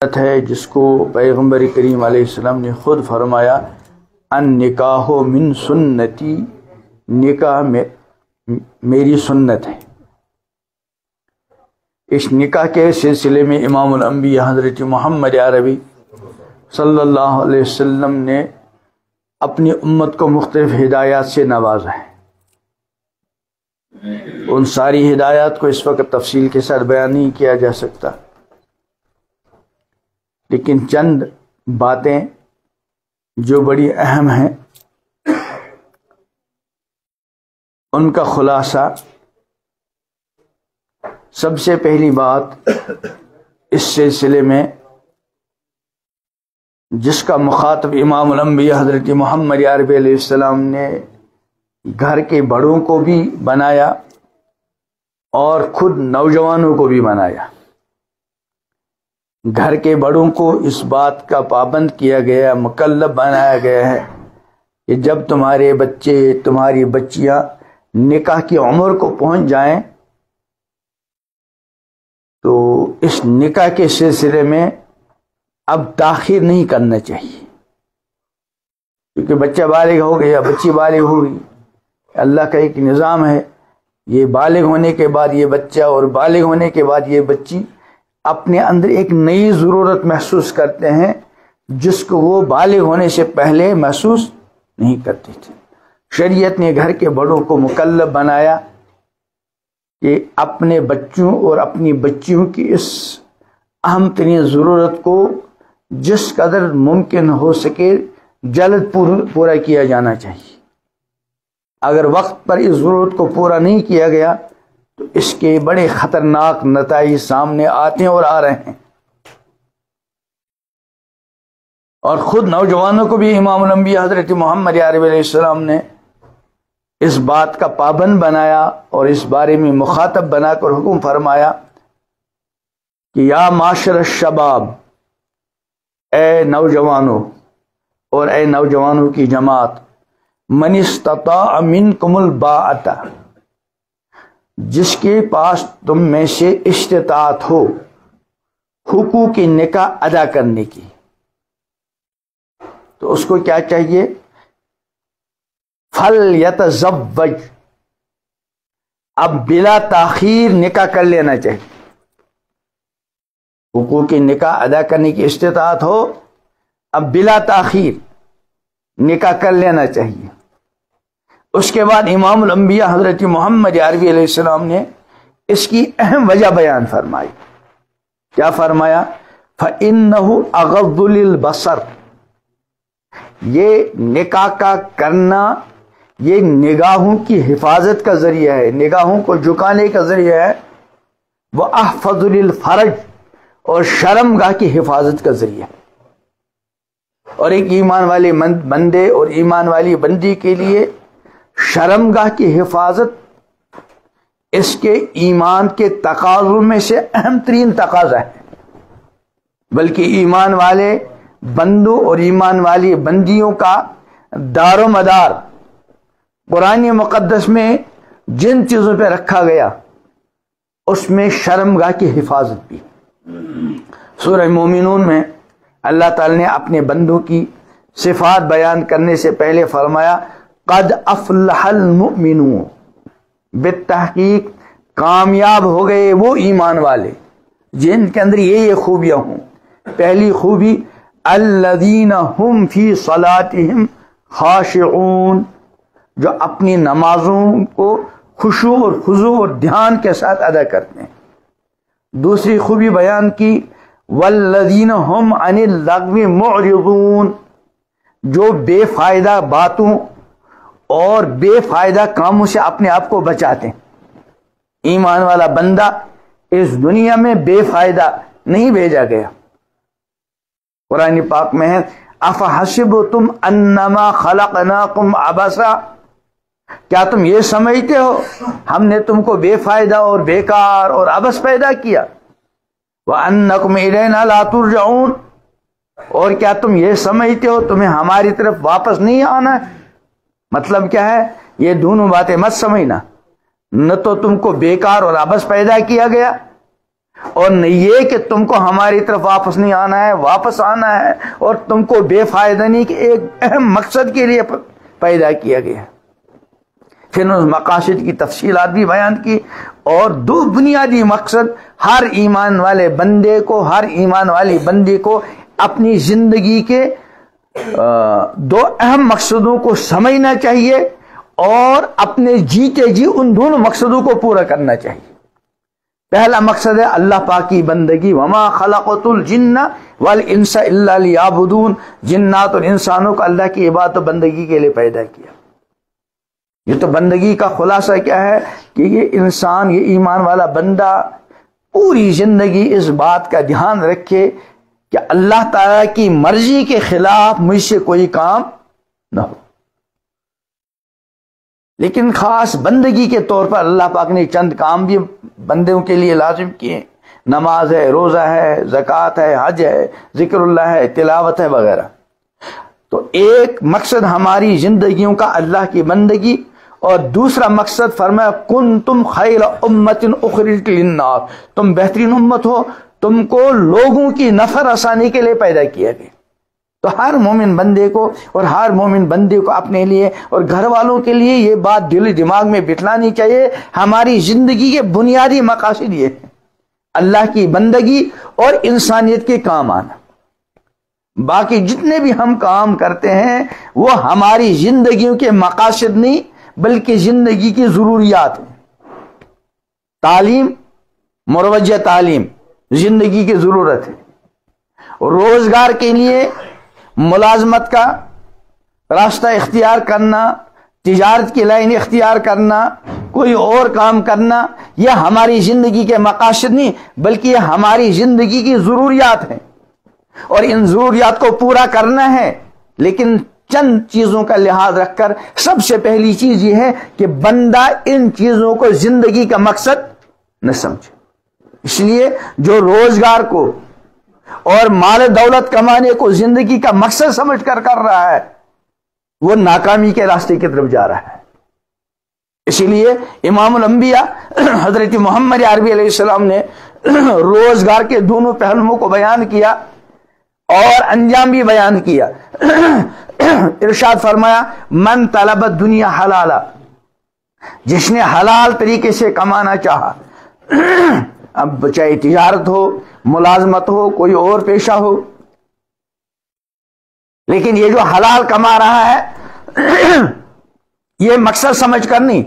ہے جس کو پیغمبر کریم علیہ السلام نے خود فرمایا ان نکاح من سنتی، نکاح میری سنت ہے۔ اس نکاح کے سلسلے میں امام الانبیاء حضرت محمد عربی صلی اللہ علیہ وسلم نے اپنی امت کو مختلف ہدایات سے نوازا ہے۔ ان ساری ہدایات کو اس وقت تفصیل کے ساتھ بیان نہیں کیا جا سکتا، لیکن چند باتیں جو بڑی اہم ہیں ان کا خلاصہ۔ سب سے پہلی بات اس سلسلے میں جس کا مخاطب امام الانبیاء حضرت محمد عربی علیہ السلام نے گھر کے بڑوں کو بھی بنایا اور خود نوجوانوں کو بھی بنایا۔ گھر کے بڑوں کو اس بات کا پابند کیا گیا، مکلف بنایا گیا ہے کہ جب تمہارے بچے تمہاری بچیاں نکاح کی عمر کو پہنچ جائیں تو اس نکاح کے سلسلے میں اب تاخیر نہیں کرنا چاہیے، کیونکہ بچہ بالغ ہو گیا، بچی بالغ ہو گئی، اللہ کا ایک نظام ہے۔ یہ بالغ ہونے کے بعد یہ بچہ اور بالغ ہونے کے بعد یہ بچی اپنے اندر ایک نئی ضرورت محسوس کرتے ہیں جس کو وہ بالغ ہونے سے پہلے محسوس نہیں کرتے تھے۔ شریعت نے گھر کے بڑوں کو مکلف بنایا کہ اپنے بچوں اور اپنی بچیوں کی اس اہم ترین ضرورت کو جس قدر ممکن ہو سکے جلد پورا کیا جانا چاہیے۔ اگر وقت پر اس ضرورت کو پورا نہیں کیا گیا تو اس کے بڑے خطرناک نتائج سامنے آتے ہیں اور آ رہے ہیں۔ اور خود نوجوانوں کو بھی امام الانبیاء حضرت محمد عربی علیہ السلام نے اس بات کا پابند بنایا اور اس بارے میں مخاطب بنا کر حکم فرمایا کہ یا معاشر الشباب، اے نوجوانوں اور اے نوجوانوں کی جماعت، من استطاع منکم الباءۃ، جس کے پاس تم میں سے استطاعت ہو حقوق نکاح ادا کرنے کی، تو اس کو کیا چاہیے؟ فَلْيَتَزَوَّجْ، اب بلا تاخیر نکاح کر لینا چاہیے۔ حقوق نکاح ادا کرنے کی استطاعت ہو، اب بلا تاخیر نکاح کر لینا چاہیے۔ اس کے بعد امام الانبیاء حضرت محمد عربی علیہ السلام نے اس کی اہم وجہ بیان فرمائی۔ کیا فرمایا؟ فَإِنَّهُ أَغَضُّ لِلْبَصَرِ، یہ نکاح کا کرنا یہ نگاہوں کی حفاظت کا ذریعہ ہے، نگاہوں کو جھکانے کا ذریعہ ہے۔ وَأَحْفَظُ لِلْفَرْجِ، اور شرمگاہ کی حفاظت کا ذریعہ ہے۔ اور ایک ایمان والے بندے اور ایمان والی بندی کے لیے شرمگاہ کی حفاظت اس کے ایمان کے تقاضوں میں سے اہم ترین تقاضا ہے، بلکہ ایمان والے بندوں اور ایمان والی بندیوں کا دار و مدار قرآن مقدس میں جن چیزوں پہ رکھا گیا اس میں شرمگاہ کی حفاظت بھی۔ سورہ مومنون میں اللہ تعالی نے اپنے بندوں کی صفات بیان کرنے سے پہلے فرمایا قد افلح المؤمنون، بالتحقیق کامیاب ہو گئے وہ ایمان والے جن کے اندر یہ خوبیاں ہوں۔ پہلی خوبی الذین هم فی صلاتهم خاشعون، جو اپنی نمازوں کو خشوع اور خضوع اور دھیان کے ساتھ ادا کرتے ہیں۔ دوسری خوبی بیان کی والذین هم عن اللغو معرضون، جو بے فائدہ باتوں اور بے فائدہ کاموں سے اپنے آپ کو بچاتے ہیں۔ ایمان والا بندہ اس دنیا میں بے فائدہ نہیں بھیجا گیا۔ قرآن پاک میں ہے افحسبتم انما خلقناکم عبثا، کیا تم یہ سمجھتے ہو ہم نے تم کو بے فائدہ اور بیکار اور عبث پیدا کیا؟ وانکم الینا لا ترجعون، اور کیا تم یہ سمجھتے ہو تمہیں ہماری طرف واپس نہیں آنا ہے؟ مطلب کیا ہے؟ یہ دونوں باتیں مت سمجھنا، نہ تو تم کو بیکار اور عبث پیدا کیا گیا اور نہ یہ کہ تم کو ہماری طرف واپس نہیں آنا ہے، واپس آنا ہے، اور تم کو بے فائدہ نہیں، کہ ایک اہم مقصد کے لیے پیدا کیا گیا۔ پھر اس مقاصد کی تفصیلات بھی بیان کی، اور دو بنیادی مقصد ہر ایمان والے بندے کو، ہر ایمان والی بندے کو اپنی زندگی کے دو اہم مقصدوں کو سمجھنا چاہیے، اور اپنے جیتے جی ان دونوں مقصدوں کو پورا کرنا چاہیے۔ پہلا مقصد ہے اللہ پاک کی بندگی، وما خلقت الجن والانس الا لیعبدون، جنات اور انسانوں کو اللہ کی عبادت و بندگی کے لیے پیدا کیا۔ یہ تو بندگی کا خلاصہ کیا ہے کہ یہ انسان، یہ ایمان والا بندہ پوری زندگی اس بات کا دھیان رکھے کہ اللہ تعالیٰ کی مرضی کے خلاف مجھ سے کوئی کام نہ ہو۔ لیکن خاص بندگی کے طور پر اللہ پاک نے چند کام بھی بندوں کے لیے لازم کیے، نماز ہے، روزہ ہے، زکوٰۃ ہے، حج ہے، ذکر اللہ ہے، تلاوت ہے وغیرہ۔ تو ایک مقصد ہماری زندگیوں کا اللہ کی بندگی، اور دوسرا مقصد فرمایا کنتم خیر امت اخرجت للناس، تم بہترین امت ہو، تم کو لوگوں کی نفع رسانی کے لیے پیدا کیا گیا۔ تو ہر مومن بندے کو، اور ہر مومن بندے کو اپنے لیے اور گھر والوں کے لیے یہ بات دل دماغ میں بٹھلانی چاہیے، ہماری زندگی کے بنیادی مقاصد یہ ہیں، اللہ کی بندگی اور انسانیت کے کام آنا۔ باقی جتنے بھی ہم کام کرتے ہیں وہ ہماری زندگیوں کے مقاصد نہیں بلکہ زندگی کی ضروریات ہیں۔ تعلیم، مروجہ تعلیم زندگی کی ضرورت ہے، روزگار کے لیے ملازمت کا راستہ اختیار کرنا، تجارت کی لائن اختیار کرنا، کوئی اور کام کرنا، یہ ہماری زندگی کے مقاصد نہیں بلکہ یہ ہماری زندگی کی ضروریات ہیں، اور ان ضروریات کو پورا کرنا ہے۔ لیکن چند چیزوں کا لحاظ رکھ کر سب سے پہلی چیز یہ ہے کہ بندہ ان چیزوں کو زندگی کا مقصد نہ سمجھے۔ اس لیے جو روزگار کو اور مال دولت کمانے کو زندگی کا مقصد سمجھ کر رہا ہے وہ ناکامی کے راستے کی طرف جا رہا ہے۔ اسی لیے امام الانبیاء حضرت محمد عربی علیہ السلام نے روزگار کے دونوں پہلوؤں کو بیان کیا اور انجام بھی بیان کیا۔ ارشاد فرمایا من طلب الدنیا حلالا، جس نے حلال طریقے سے کمانا چاہا، اب چاہے تجارت ہو، ملازمت ہو، کوئی اور پیشہ ہو، لیکن یہ جو حلال کما رہا ہے یہ مقصد سمجھ کر نہیں،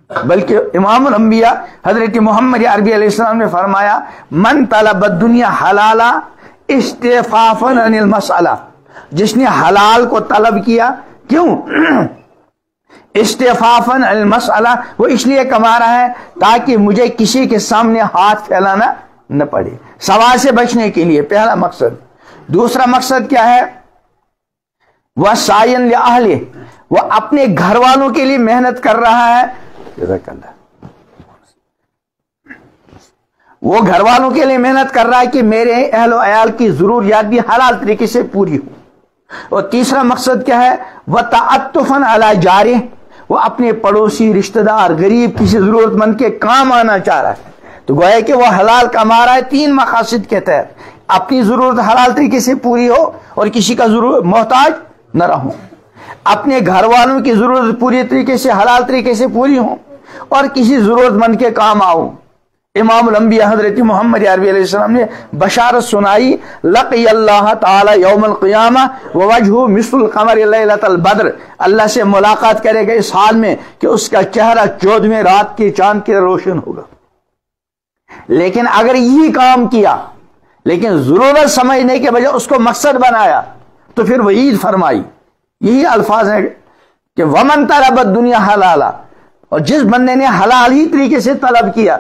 بلکہ امام الانبیاء حضرت محمد عربی علیہ السلام نے فرمایا من طلب الدنیا حلالا استعفافا عن المسألہ، جس نے حلال کو طلب کیا، کیوں؟ استعفافا عن المسألہ، وہ اس لیے کما رہا ہے تاکہ مجھے کسی کے سامنے ہاتھ پھیلانا نہ پڑے، سوال سے بچنے کے لیے، پہلا مقصد۔ دوسرا مقصد کیا ہے؟ وہ سعین لأہلہ، وہ اپنے گھر والوں کے لیے محنت کر رہا ہے، جزاک اللہ، وہ گھر والوں کے لیے محنت کر رہا ہے کہ میرے اہل و عیال کی ضروریات بھی حلال طریقے سے پوری ہو۔ اور تیسرا مقصد کیا ہے؟ وَتَعَطُّفًا عَلَى جَارِهِ، وہ اپنے پڑوسی، رشتہ دار، غریب، کسی ضرورت مند کے کام آنا چاہ رہا ہے۔ تو گویا کہ وہ حلال کما رہا ہے تین مقاصد کے تحت، اپنی ضرورت حلال طریقے سے پوری ہو اور کسی کا ضرورت محتاج نہ رہوں، اپنے گھر والوں کی ضرورت پوری طریقے سے حلال طریقے سے پوری ہوں، اور کسی ضرورت مند کے کام آؤں۔ امام الانبیاء حضرت محمد عربی علیہ السلام نے بشارت سنائی لقی اللہ تعالی یوم القیامہ ووجہ مثل القمر لیلۃ البدر، اللہ سے ملاقات کرے گا اس حال میں کہ اس کا چہرہ 14ویں رات کے چاند کی روشن ہوگا۔ لیکن اگر یہی کام کیا لیکن ضرورت سمجھنے کے بجائے اس کو مقصد بنایا تو پھر وعید فرمائی، یہی الفاظ ہیں کہ ومن طلب الدنیا حلالا، اور جس بندے نے حلال ہی طریقے سے طلب کیا،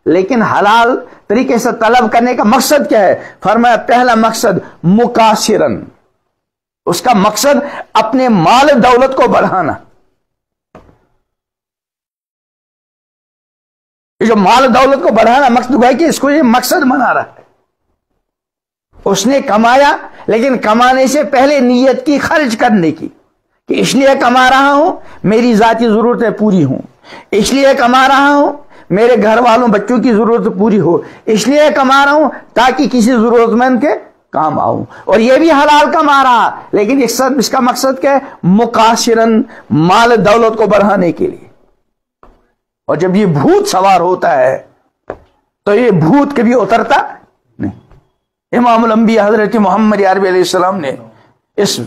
لیکن حلال طریقے سے طلب کرنے کا مقصد کیا ہے؟ فرمایا پہلا مقصد مکاسرن، اس کا مقصد اپنے مال دولت کو بڑھانا۔ یہ جو مال دولت کو بڑھانا مقصد ہے کہ اس کو یہ مقصد بنا رہا ہے۔ اس نے کمایا لیکن کمانے سے پہلے نیت کی خرچ کرنے کی، کہ اس لیے کما رہا ہوں میری ذاتی ضرورتیں پوری ہوں، اس لیے کما رہا ہوں میرے گھر والوں بچوں کی ضرورت پوری ہو، اس لیے کما رہا ہوں تاکہ کسی ضرورت مند کے کام آؤں، اور یہ بھی حلال کما رہا، لیکن اس کا مقصد کیا ہے؟ مقاصرن، مال دولت کو بڑھانے کے لیے۔ اور جب یہ بھوت سوار ہوتا ہے تو یہ بھوت کبھی اترتا نہیں۔ امام الانبیاء حضرت محمد عربی علیہ السلام نے اس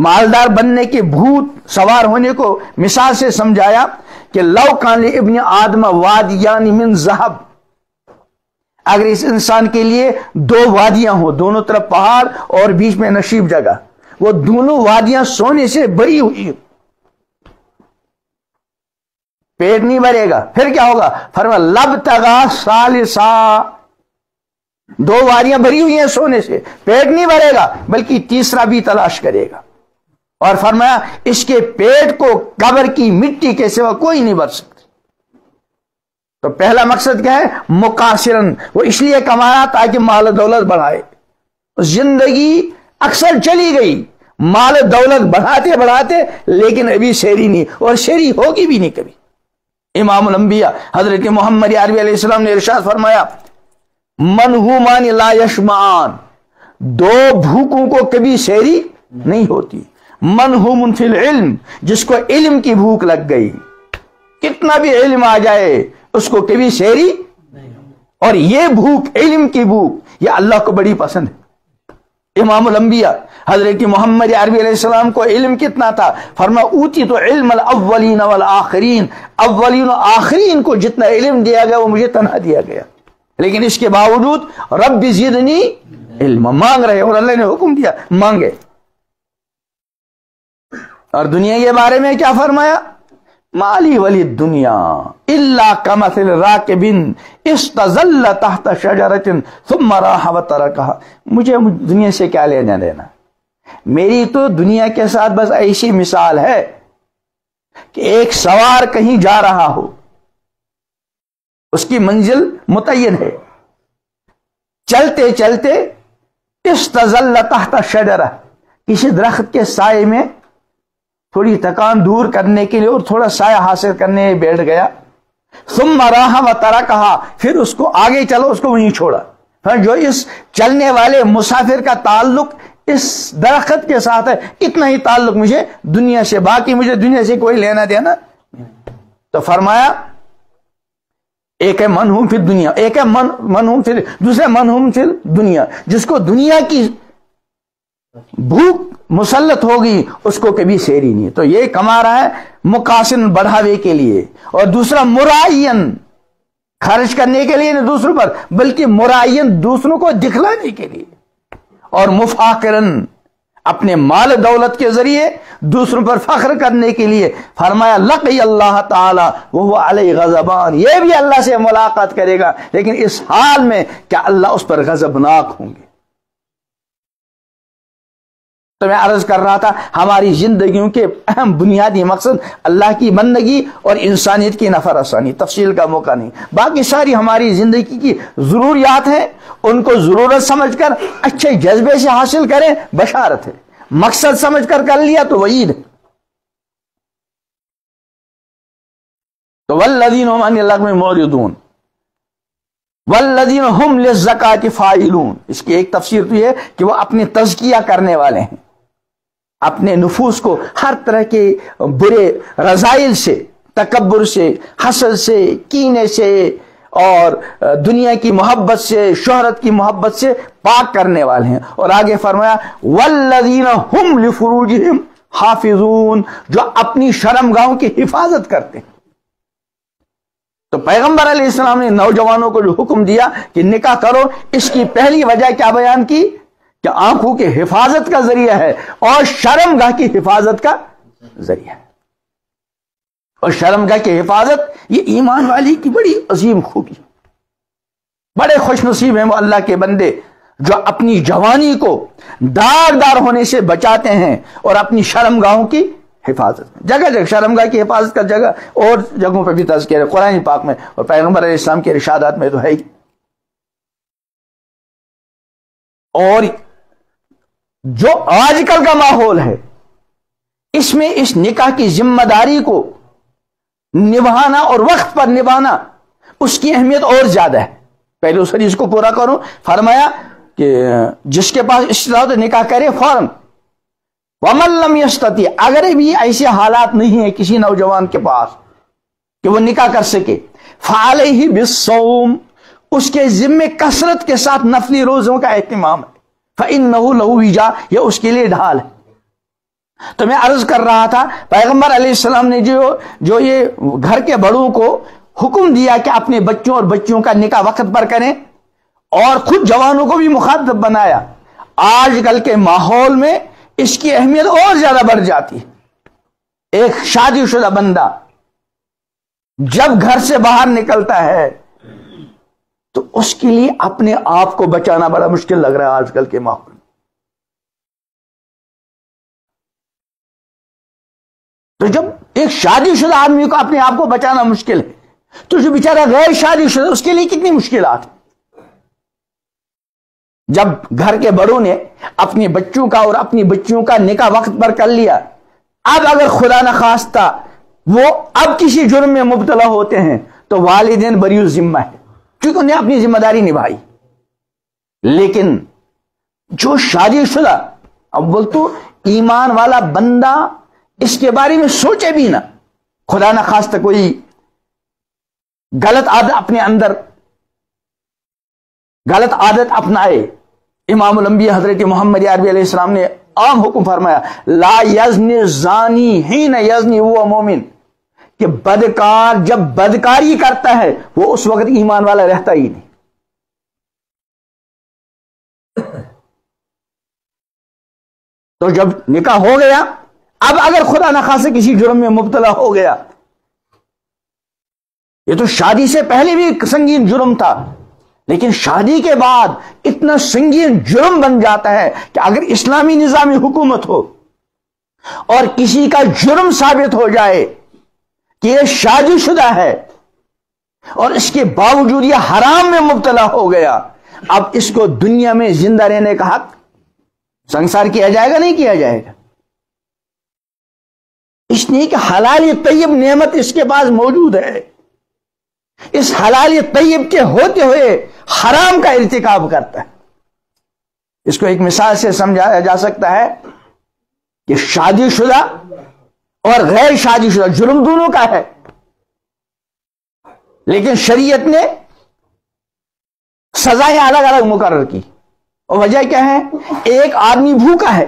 مالدار بننے کے بھوت سوار ہونے کو مثال سے سمجھایا کہ لو کان ابن آدم وادیان من ذہب، اگر اس انسان کے لیے دو وادیاں ہوں، دونوں طرف پہاڑ اور بیچ میں نشیب جگہ، وہ دونوں وادیاں سونے سے بھری ہوئی، پیٹ نہیں بھرے گا، پھر کیا ہوگا؟ فرمایا لبتغا ثالثا، دو وادیاں بھری ہوئی ہیں سونے سے، پیٹ نہیں بھرے گا بلکہ تیسرا بھی تلاش کرے گا، اور فرمایا اس کے پیٹ کو قبر کی مٹی کے سوا کوئی نہیں بھر سکتی۔ تو پہلا مقصد کیا ہے؟ مقاصرن، وہ اس لیے کمایا تاکہ مال و دولت بڑھائے۔ زندگی اکثر چلی گئی مال و دولت بڑھاتے بڑھاتے، لیکن ابھی شہری نہیں، اور شہری ہوگی بھی نہیں کبھی۔ امام الانبیاء حضرت محمد عربی علیہ السلام نے ارشاد فرمایا منہومان لا یشمعان، دو بھوکوں کو کبھی شہری نہیں ہوتی۔ منہوم فی العلم، جس کو علم کی بھوک لگ گئی، کتنا بھی علم آ جائے اس کو کبھی شہری، اور یہ بھوک علم کی بھوک یہ اللہ کو بڑی پسند ہے۔ امام الانبیاء حضرت محمد عربی علیہ السلام کو علم کتنا تھا؟ فرمایا اوتی تو علم الاولین والآخرین، اولین و آخرین کو جتنا علم دیا گیا وہ مجھے تنہا دیا گیا، لیکن اس کے باوجود رب زدنی علم مانگ رہے، اور اللہ نے حکم دیا مانگے۔ اور دنیا کے بارے میں کیا فرمایا؟ مالی ولی دنیا الا کمثل راکب استظل تحت شجرۃ ثم راح وترکها، مجھے دنیا سے کیا لینا دینا، میری تو دنیا کے ساتھ بس ایسی مثال ہے کہ ایک سوار کہیں جا رہا ہو، اس کی منزل متعین ہے، چلتے چلتے استظل تحت شجرہ، کسی درخت کے سائے میں تھوڑی تکان دور کرنے کے لیے اور تھوڑا سایہ حاصل کرنے بیٹھ گیا، ثم راح وترکها، پھر اس کو آگے چلو، اس کو وہیں چھوڑا۔ جو اس چلنے والے مسافر کا تعلق اس درخت کے ساتھ ہے، اتنا ہی تعلق مجھے دنیا سے، باقی مجھے دنیا سے کوئی لینا دینا۔ تو فرمایا ایک ہے منہوم فی دنیا، ایک ہے منہوم فی، دوسرے منہوم فی دنیا، جس کو دنیا کی بھوک مسلط ہوگی اس کو کبھی شہری نہیں۔ تو یہ کما رہا ہے مقاصد بڑھاوے کے لیے، اور دوسرا مرائین، خرچ کرنے کے لیے نہیں دوسروں پر، بلکہ مرائین دوسروں کو دکھلانے کے لیے، اور مفاخرن اپنے مال دولت کے ذریعے دوسروں پر فخر کرنے کے لیے۔ فرمایا لقی اللہ تعالی وہو علیہ غضبان، یہ بھی اللہ سے ملاقات کرے گا لیکن اس حال میں کہ اللہ اس پر غضبناک ہوں گے۔ تو میں عرض کر رہا تھا ہماری زندگیوں کے اہم بنیادی مقصد اللہ کی بندگی اور انسانیت کی نفع رسانی، تفصیل کا موقع نہیں، باقی ساری ہماری زندگی کی ضروریات ہیں، ان کو ضرورت سمجھ کر اچھے جذبے سے حاصل کریں، بشارت ہے، مقصد سمجھ کر لییا تو وعید ہے۔ تو والذین هم عن اللغو معرضون والذین هم للزکاۃ فاعلون، اس کی ایک تفسیر تو یہ کہ وہ اپنے تزکیہ کرنے والے ہیں، اپنے نفوس کو ہر طرح کے برے رذائل سے، تکبر سے، حسد سے، کینے سے، اور دنیا کی محبت سے، شہرت کی محبت سے پاک کرنے والے ہیں۔ اور آگے فرمایا والذین هم لفروجہم حافظون، جو اپنی شرمگاہوں کی حفاظت کرتے ہیں۔ تو پیغمبر علیہ السلام نے نوجوانوں کو جو حکم دیا کہ نکاح کرو، اس کی پہلی وجہ کیا بیان کی؟ کہ آنکھوں کی حفاظت کا ذریعہ ہے اور شرمگاہ کی حفاظت کا ذریعہ ہے۔ اور شرمگاہ کی حفاظت یہ ایمان والی کی بڑی عظیم خوبی، بڑے خوش نصیب ہیں وہ اللہ کے بندے جو اپنی جوانی کو داغدار ہونے سے بچاتے ہیں اور اپنی شرمگاہوں کی حفاظت، جگہ جگہ شرمگاہ کی حفاظت کا جگہ اور جگہوں پہ بھی تذکرہ ہے قرآن پاک میں اور پیغمبر علیہ السلام کے ارشادات میں تو ہے ہی۔ اور جو آج کل کا ماحول ہے اس میں اس نکاح کی ذمہ داری کو نبھانا اور وقت پر نبھانا اس کی اہمیت اور زیادہ ہے. پہلے اس حدیث کو پورا کروں. فرمایا کہ جس کے پاس استطاعت نکاح کرے فوراً. ومن لم یستطع، اگر بھی ایسے حالات نہیں ہیں کسی نوجوان کے پاس کہ وہ نکاح کر سکے، فعلیہ بالصوم، اس کے ذمے کثرت کے ساتھ نفلی روزوں کا اہتمام ہے. فإنہ لہ وجا، یہ اس کے لیے ڈھال ہے. تو میں عرض کر رہا تھا پیغمبر علیہ السلام نے جو یہ گھر کے بڑوں کو حکم دیا کہ اپنے بچوں اور بچیوں کا نکاح وقت پر کریں، اور خود جوانوں کو بھی مخاطب بنایا، آج کل کے ماحول میں اس کی اہمیت اور زیادہ بڑھ جاتی ہے. ایک شادی شدہ بندہ جب گھر سے باہر نکلتا ہے تو اس کے لیے اپنے آپ کو بچانا بڑا مشکل لگ رہا ہے آج کل کے ماحول میں. تو جب ایک شادی شدہ آدمی کو اپنے آپ کو بچانا مشکل ہے تو جو بیچارہ غیر شادی شدہ اس کے لیے کتنی مشکلات. جب گھر کے بڑوں نے اپنے بچوں کا اور اپنی بچیوں کا نکاح وقت پر کر لیا، اب اگر خدا نخواستہ وہ اب کسی جرم میں مبتلا ہوتے ہیں تو والدین بری ذمہ ہے کیونکہ انہیں اپنی ذمہ داری نبھائی. لیکن جو شادی شدہ، اول تو ایمان والا بندہ اس کے بارے میں سوچے بھی نہ، خدا نخواستہ کوئی غلط عادت اپنے اندر غلط عادت اپنائے. امام الانبیاء حضرت محمد عربی علیہ السلام نے عام حکم فرمایا، لا یزنی زانی حین یزنی وہ مومن، کہ بدکار جب بدکاری کرتا ہے وہ اس وقت ایمان والا رہتا ہی نہیں. تو جب نکاح ہو گیا، اب اگر خدا نخواستہ کسی جرم میں مبتلا ہو گیا، یہ تو شادی سے پہلے بھی ایک سنگین جرم تھا، لیکن شادی کے بعد اتنا سنگین جرم بن جاتا ہے کہ اگر اسلامی نظامی حکومت ہو اور کسی کا جرم ثابت ہو جائے کہ یہ شادی شدہ ہے اور اس کے باوجود یہ حرام میں مبتلا ہو گیا، اب اس کو دنیا میں زندہ رہنے کا حق سنسار کیا جائے گا نہیں کیا جائے گا. اس لیے کہ حلال طیب نعمت اس کے پاس موجود ہے، اس حلال طیب کے ہوتے ہوئے حرام کا ارتکاب کرتا ہے. اس کو ایک مثال سے سمجھایا جا سکتا ہے کہ شادی شدہ اور غیر شادی شدہ جرم دونوں کا ہے، لیکن شریعت نے سزائیں الگ الگ مقرر کی. اور وجہ کیا ہے؟ ایک آدمی بھوکا ہے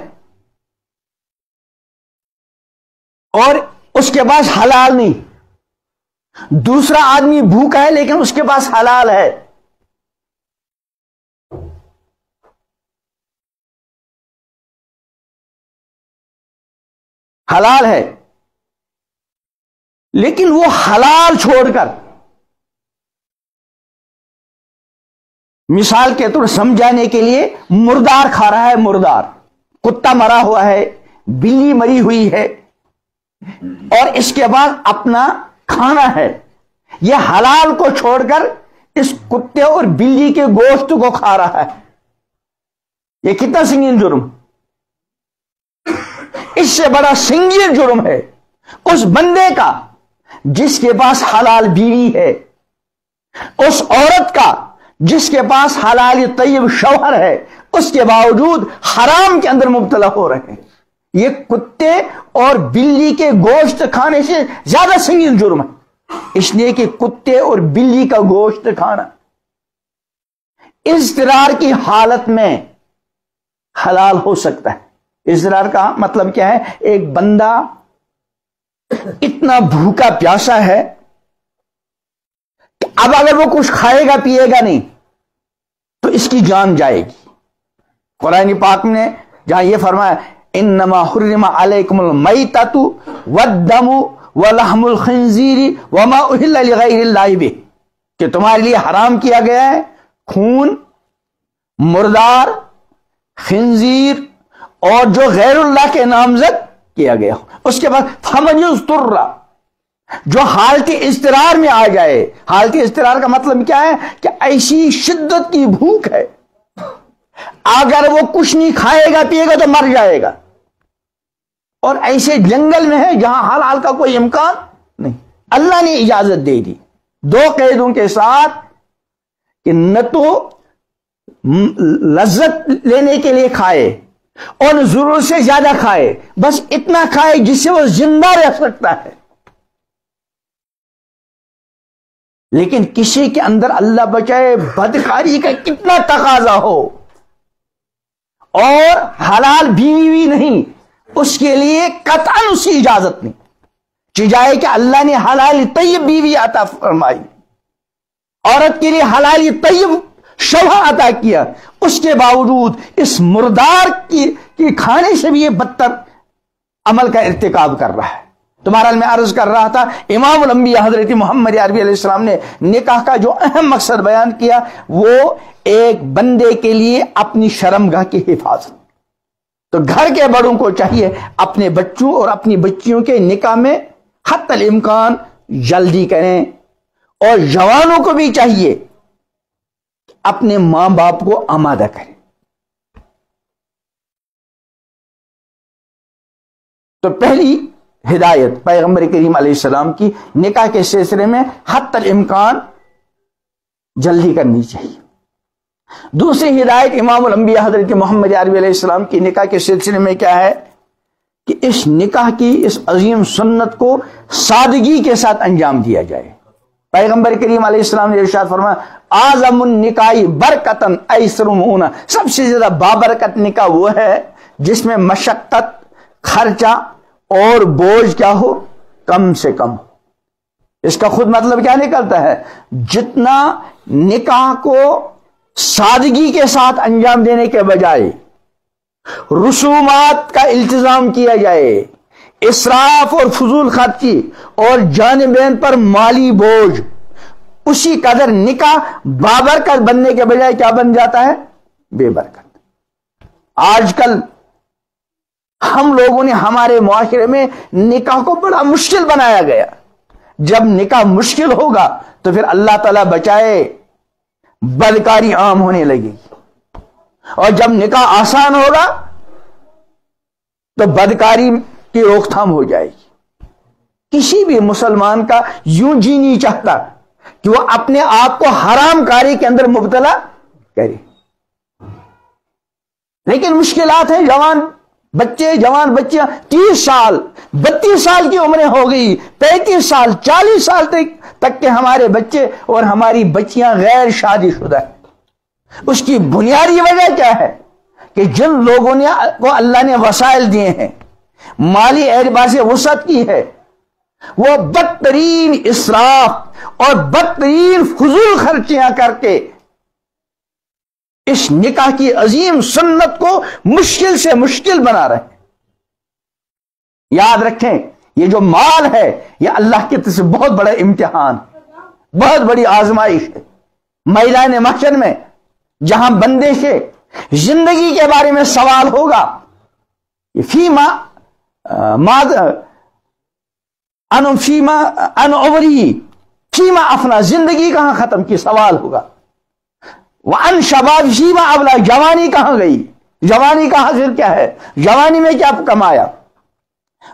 اور اس کے پاس حلال نہیں، دوسرا آدمی بھوکا ہے لیکن اس کے پاس حلال ہے. حلال ہے لیکن وہ حلال چھوڑ کر، مثال کے طور سمجھانے کے لیے، مردار کھا رہا ہے. مردار کتا مرا ہوا ہے، بلی مری ہوئی ہے، اور اس کے بعد اپنا کھانا ہے. یہ حلال کو چھوڑ کر اس کتے اور بلی کے گوشت کو کھا رہا ہے. یہ کتنا سنگین جرم؟ اس سے بڑا سنگین جرم ہے اس بندے کا جس کے پاس حلال بیوی ہے، اس عورت کا جس کے پاس حلال طیب شوہر ہے، اس کے باوجود حرام کے اندر مبتلا ہو رہے ہیں. یہ کتے اور بلی کے گوشت کھانے سے زیادہ سنگین جرم ہے، اس لیے کہ کتے اور بلی کا گوشت کھانا اضطرار کی حالت میں حلال ہو سکتا ہے. اضطرار کا مطلب کیا ہے؟ ایک بندہ اتنا بھوکا پیاسا ہے کہ اب اگر وہ کچھ کھائے گا پیے گا نہیں تو اس کی جان جائے گی. قرآن پاک نے جہاں یہ فرمایا، انما حرم علیکم المیتۃ والدم ولحم الخنزیر وما اہل لغیر اللہ بہ، کہ تمہارے لیے حرام کیا گیا ہے خون، مردار، خنزیر اور جو غیر اللہ کے نامزد کیا گیا ہو. اس کے بعد فمن اضطر، جو حالت اضطرار میں آ جائے. حالت اضطرار کا مطلب کیا ہے؟ کہ ایسی شدت کی بھوک ہے اگر وہ کچھ نہیں کھائے گا پیے گا تو مر جائے گا، اور ایسے جنگل میں ہے جہاں حلال کا کوئی امکان نہیں. اللہ نے اجازت دے دی دو قیدوں کے ساتھ کہ نہ تو لذت لینے کے لیے کھائے اور ضرورت سے زیادہ کھائے، بس اتنا کھائے جس سے وہ زندہ رہ سکتا ہے۔ لیکن کسی کے اندر اللہ بچائے بدکاری کا کتنا تقاضا ہو اور حلال بیوی بھی نہیں، اس کے لیے قطعاً اس کی اجازت نہیں، چاہے کہ اللہ نے حلال طیب بیوی عطا فرمائی، عورت کے لیے حلال طیب شوہر عطا کیا، اس کے باوجود اس مردار کی کھانے سے بھی یہ بدتر عمل کا ارتکاب کر رہا ہے۔ تمہارا میں عرض کر رہا تھا، امام الانبیاء حضرت محمد عربی علیہ السلام نے نکاح کا جو اہم مقصد بیان کیا وہ ایک بندے کے لیے اپنی شرمگاہ کی حفاظت۔ تو گھر کے بڑوں کو چاہیے اپنے بچوں اور اپنی بچیوں کے نکاح میں حتی الامکان جلدی کریں، اور جوانوں کو بھی چاہیے اپنے ماں باپ کو آمادہ کریں۔ تو پہلی ہدایت پیغمبر کریم علیہ السلام کی نکاح کے سلسلے میں حتی الامکان جلدی کرنی چاہیے۔ دوسری ہدایت امام الانبیاء حضرت محمد عربی علیہ السلام کی نکاح کے سلسلے میں کیا ہے کہ اس نکاح کی اس عظیم سنت کو سادگی کے ساتھ انجام دیا جائے۔ پیغمبر کریم علیہ السلام نے ارشاد فرمایا، اعظم النکاح برکتاً ایسرمون، سب سے زیادہ بابرکت نکاح وہ ہے جس میں مشقت، خرچہ اور بوجھ کیا ہو، کم سے کم ہو۔ اس کا خود مطلب کیا نکلتا ہے، جتنا نکاح کو سادگی کے ساتھ انجام دینے کے بجائے رسومات کا التزام کیا جائے، اسراف اور فضول خرچی اور جانبین پر مالی بوجھ، اسی قدر نکاح بابرکت بننے کے بجائے کیا بن جاتا ہے، بے برکت۔ آج کل ہم لوگوں نے ہمارے معاشرے میں نکاح کو بڑا مشکل بنایا گیا۔ جب نکاح مشکل ہوگا تو پھر اللہ تعالیٰ بچائے بدکاری عام ہونے لگے گی، اور جب نکاح آسان ہوگا تو بدکاری کی روک تھام ہو جائے گی۔ کسی بھی مسلمان کا یوں جی نہیں چاہتا کہ وہ اپنے آپ کو حرام کاری کے اندر مبتلا کرے، لیکن مشکلات ہیں۔ جوان بچے، جوان بچیاں 30 سال 32 سال کی عمریں ہو گئی، 35 سال 40 سال تک کے ہمارے بچے اور ہماری بچیاں غیر شادی شدہ ہیں۔ اس کی بنیادی وجہ کیا ہے کہ جن لوگوں نے کو اللہ نے وسائل دیے ہیں، مالی اعتبار سے وسعت کی ہے، وہ بدترین اسراف اور بدترین فضول خرچیاں کر کے اس نکاح کی عظیم سنت کو مشکل سے مشکل بنا رہے ہیں۔ یاد رکھیں، یہ جو مال ہے یہ اللہ کی طرف سے بہت بڑا امتحان، بہت بڑی آزمائش ہے۔ میدان محشر میں جہاں بندے سے زندگی کے بارے میں سوال ہوگا، فیما ان عمری فیما افنا، زندگی کہاں ختم کی سوال ہوگا۔ وَأَن شَبَابِ فِيمَا أَبْلَىٰ، جوانی کہاں گئی، جوانی کا حاصل کیا ہے، جوانی میں کیا کمایا۔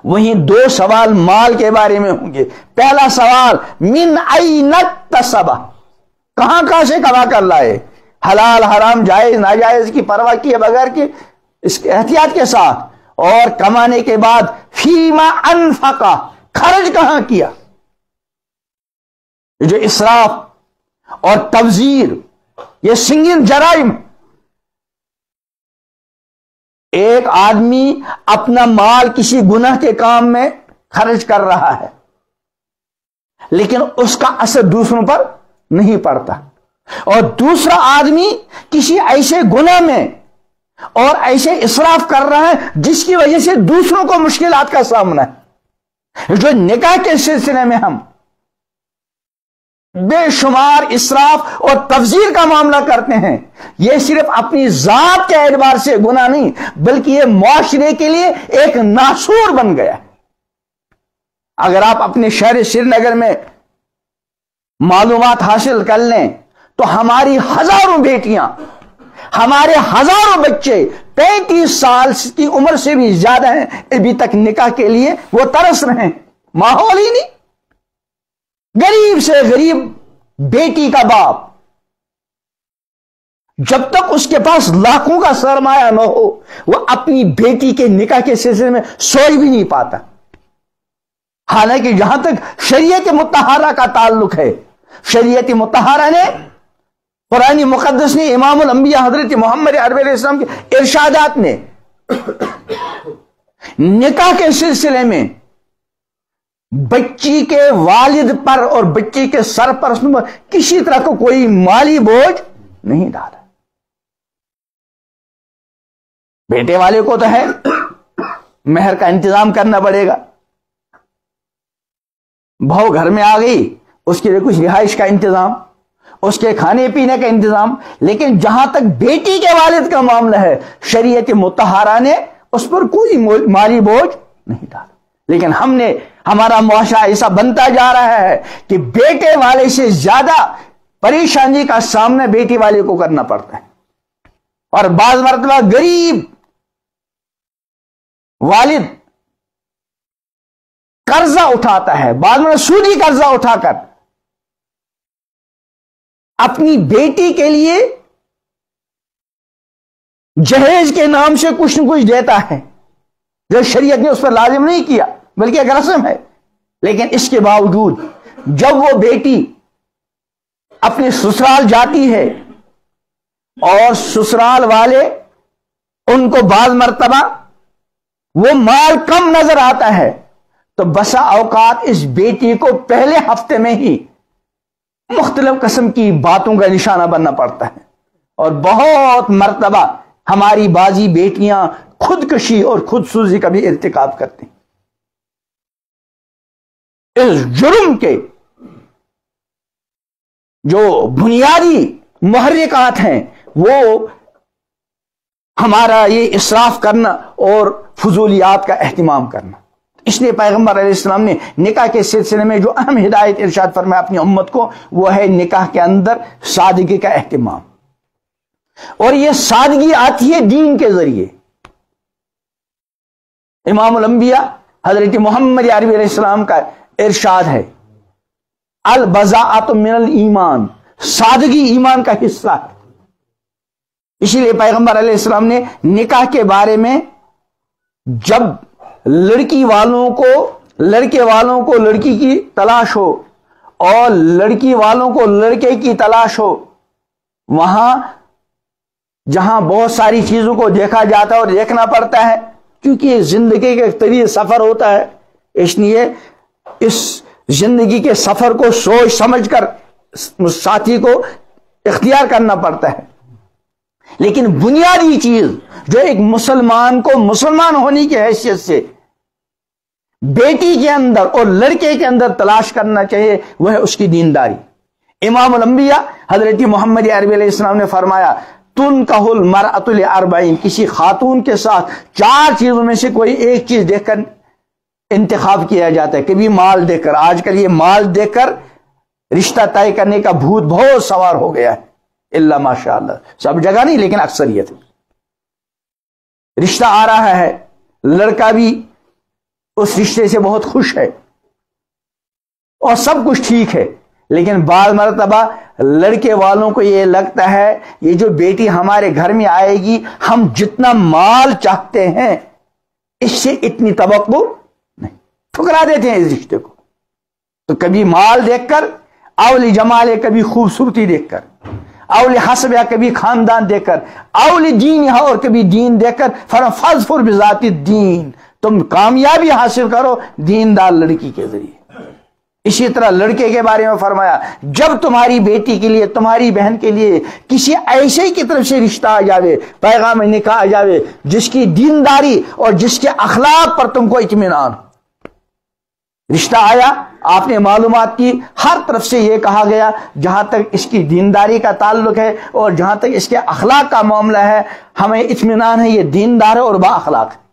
وہیں دو سوال مال کے بارے میں ہوں گے۔ پہلا سوال من أَيْنَ اكْتَسَبَ، کہاں سے کما کر لائے، حلال حرام جائز ناجائز کی پرواہ کیے بغیر کی اس کے احتیاط کے ساتھ، اور کمانے کے بعد فیما انفق، خرچ کہاں کیا۔ جو اسراف اور تبذیر یہ سنگین جرائم۔ ایک آدمی اپنا مال کسی گناہ کے کام میں خرچ کر رہا ہے لیکن اس کا اثر دوسروں پر نہیں پڑتا، اور دوسرا آدمی کسی ایسے گناہ میں اور ایسے اسراف کر رہا ہے جس کی وجہ سے دوسروں کو مشکلات کا سامنا ہے۔ جو نکاح کے سلسلے میں ہم بے شمار اسراف اور تبذیر کا معاملہ کرتے ہیں، یہ صرف اپنی ذات کے اعتبار سے گناہ نہیں بلکہ یہ معاشرے کے لیے ایک ناسور بن گیا ہے۔ اگر آپ اپنے شہر سری نگر میں معلومات حاصل کر لیں تو ہماری ہزاروں بیٹیاں، ہمارے ہزاروں بچے 35 سال کی عمر سے بھی زیادہ ہیں، ابھی تک نکاح کے لیے وہ ترس رہے ہیں، ماحول ہی نہیں۔ غریب سے غریب بیٹی کا باپ جب تک اس کے پاس لاکھوں کا سرمایہ نہ ہو وہ اپنی بیٹی کے نکاح کے سلسلے میں سوچ بھی نہیں پاتا. حالانکہ جہاں تک شریعت مطہرہ کا تعلق ہے، شریعت مطہرہ نے، قرآن مقدس نے، امام الانبیاء حضرت محمد عربی علیہ السلام کے ارشادات نے نکاح کے سلسلے میں بچی کے والد پر اور بچی کے سرپرست پر کسی طرح کو کوئی مالی بوجھ نہیں ڈالا. بیٹے والے کو تو ہے مہر کا انتظام کرنا پڑے گا، بہو گھر میں آ گئی اس کے لیے کچھ رہائش کا انتظام، اس کے کھانے پینے کا انتظام، لیکن جہاں تک بیٹی کے والد کا معاملہ ہے شریعت مطہرہ نے اس پر کوئی مالی بوجھ نہیں ڈالا. لیکن ہمارا معاشرہ ایسا بنتا جا رہا ہے کہ بیٹے والے سے زیادہ پریشانی کا سامنا بیٹی والے کو کرنا پڑتا ہے، اور بعض مرتبہ غریب والد قرضہ اٹھاتا ہے، بعض مرتبہ سودی قرضہ اٹھا کر اپنی بیٹی کے لیے جہیز کے نام سے کچھ نہ کچھ دیتا ہے، جو شریعت نے اس پر لازم نہیں کیا بلکہ ایک رسم ہے. لیکن اس کے باوجود جب وہ بیٹی اپنے سسرال جاتی ہے اور سسرال والے ان کو بعض مرتبہ وہ مال کم نظر آتا ہے تو بسا اوقات اس بیٹی کو پہلے ہفتے میں ہی مختلف قسم کی باتوں کا نشانہ بننا پڑتا ہے، اور بہت مرتبہ ہماری بازی بیٹیاں خودکشی اور خودسوزی کا بھی ارتکاب کرتی ہیں. اس جرم کے جو بنیادی محرکات ہیں وہ ہمارا یہ اسراف کرنا اور فضولیات کا اہتمام کرنا. اس لیے پیغمبر علیہ السلام نے نکاح کے سلسلے میں جو اہم ہدایت ارشاد فرمایا اپنی امت کو وہ ہے نکاح کے اندر سادگی کا اہتمام، اور یہ سادگی آتی ہے دین کے ذریعے. امام الانبیاء حضرت محمد عربی علیہ السلام کا ارشاد ہے البذاءۃ من الایمان، سادگی ایمان کا حصہ ہے. اسی لیے پیغمبر علیہ السلام نے نکاح کے بارے میں جب لڑکے والوں کو لڑکی کی تلاش ہو اور لڑکی والوں کو لڑکے کی تلاش ہو، وہاں جہاں بہت ساری چیزوں کو دیکھا جاتا ہے اور دیکھنا پڑتا ہے کیونکہ زندگی کا ایک طویل سفر ہوتا ہے، اس لیے اس زندگی کے سفر کو سوچ سمجھ کر ساتھی کو اختیار کرنا پڑتا ہے. لیکن بنیادی چیز جو ایک مسلمان کو مسلمان ہونے کی حیثیت سے بیٹی کے اندر اور لڑکے کے اندر تلاش کرنا چاہیے وہ ہے اس کی دینداری. امام الانبیاء حضرت محمد عربی علیہ السلام نے فرمایا تنکح المرأۃ لاربعین، کسی خاتون کے ساتھ 4 چیزوں میں سے کوئی ایک چیز دیکھ کر انتخاب کیا جاتا ہے. کبھی مال دیکھ کر، آج کل یہ مال دیکھ کر رشتہ طے کرنے کا بھوت بہت سوار ہو گیا ہے، اللہ ماشاء اللہ، سب جگہ نہیں لیکن اکثریت. رشتہ آ رہا ہے، لڑکا بھی اس رشتے سے بہت خوش ہے اور سب کچھ ٹھیک ہے، لیکن بعض مرتبہ لڑکے والوں کو یہ لگتا ہے یہ جو بیٹی ہمارے گھر میں آئے گی ہم جتنا مال چاہتے ہیں اس سے اتنی توقع نہیں، ٹھکرا دیتے ہیں اس رشتے کو. تو کبھی مال دیکھ کر، اولی جمال، کبھی خوبصورتی دیکھ کر، اولی حسب، یا کبھی خاندان دیکھ کر، اولی دین اور کبھی دین دیکھ کر فاظفر بذات الدین، تم کامیابی حاصل کرو دیندار لڑکی کے ذریعے. اسی طرح لڑکے کے بارے میں فرمایا جب تمہاری بیٹی کے لیے، تمہاری بہن کے لیے کسی ایسے کی طرف سے رشتہ آ جاوے، پیغام نکاح آ جاوے جس کی دینداری اور جس کے اخلاق پر تم کو اطمینان ہو. رشتہ آیا، آپ نے معلومات کی، ہر طرف سے یہ کہا گیا جہاں تک اس کی دینداری کا تعلق ہے اور جہاں تک اس کے اخلاق کا معاملہ ہے ہمیں اطمینان ہے، یہ دیندار ہے اور با اخلاق ہے.